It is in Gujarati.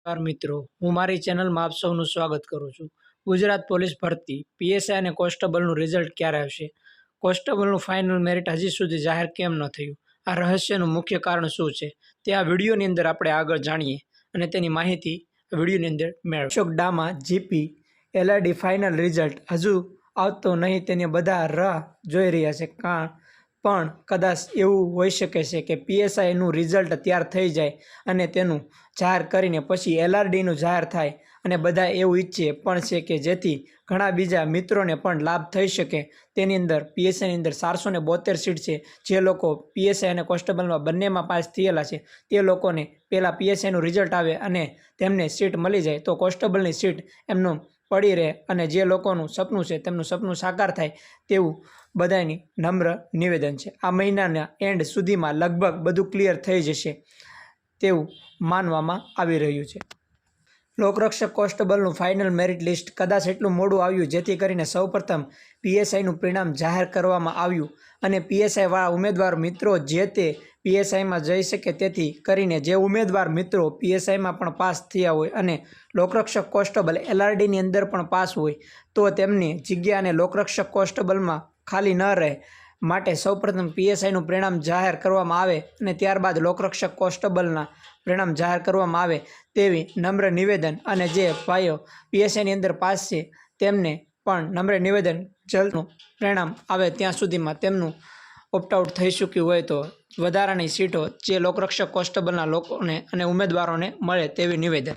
નમસ્કાર મિત્રો, હું મારી ચેનલમાં આપ સૌનું સ્વાગત કરું છું। ગુજરાત પોલીસ ભરતી પીએસઆઈ અને કોન્સ્ટેબલનું રિઝલ્ટ ક્યારે આવશે? કોન્સ્ટેબલનું ફાઇનલ મેરિટ હજી સુધી જાહેર કેમ ન થયું? આ રહસ્યનું મુખ્ય કારણ શું છે તે આ વિડીયોની અંદર આપણે આગળ જાણીએ અને તેની માહિતી વિડીયોની અંદર મેળવીએ। Ashok Dama GP LRD final result હજુ આવતો નહીં તેની બધા રાહ જોઈ રહ્યા છે, પણ કદાચ એવું હોઈ શકે છે કે પીએસઆઈનું રિઝલ્ટ તૈયાર થઈ જાય અને તેનું જાહેર કરીને પછી એલઆરડીનું જાહેર થાય અને બધા એવું ઈચ્છે પણ છે કે જેથી ઘણા બીજા મિત્રોને પણ લાભ થઈ શકે। તેની અંદર પીએસઆઈની અંદર 472 સીટ છે। જે લોકો પીએસઆઈ અને કોન્સ્ટેબલમાં બંનેમાં પાસ થયેલા છે તે લોકોને પહેલાં પીએસઆઈનું રિઝલ્ટ આવે અને તેમને સીટ મળી જાય તો કોન્સ્ટેબલની સીટ એમનું પડી રહે અને જે લોકોનું સપનું છે તેમનું સપનું સાકાર થાય તેવું બધાની નમ્ર નિવેદન છે। આ મહિનાના એન્ડ સુધીમાં લગભગ બધું ક્લિયર થઈ જશે તેવું માનવામાં આવી રહ્યું છે। લોકરક્ષક કોન્સ્ટેબલનું ફાઇનલ મેરિટ લિસ્ટ કદાચ એટલું મોડું આવ્યું જેથી કરીને સૌપ્રથમ પીએસઆઈનું પરિણામ જાહેર કરવામાં આવ્યું અને પીએસઆઈવાળા ઉમેદવાર મિત્રો જે તે પીએસઆઈમાં જઈ શકે, તેથી કરીને જે ઉમેદવાર મિત્રો પીએસઆઈમાં પણ પાસ થયા હોય અને લોકરક્ષક કોન્સ્ટેબલ એલઆરડીની અંદર પણ પાસ હોય તો તેમની જગ્યા અને લોકરક્ષક કોન્સ્ટેબલમાં ખાલી ન રહે માટે સૌપ્રથમ પીએસઆઈનું પરિણામ જાહેર કરવામાં આવે અને ત્યારબાદ લોકરક્ષક કોન્સ્ટેબલના પરિણામ જાહેર કરવામાં આવે તેવી નમ્ર નિવેદન અને જે ભાઈઓ પીએસઆઈની અંદર પાસ છે તેમને પણ નમ્ર નિવેદન જલ્દનું પરિણામ આવે ત્યાં સુધીમાં તેમનું ઓપ્ટઆઉટ થઈ ચૂક્યું હોય તો વધારાની સીટો જે લોકરક્ષક કોન્સ્ટેબલના લોકોને અને ઉમેદવારોને મળે તેવી નિવેદન।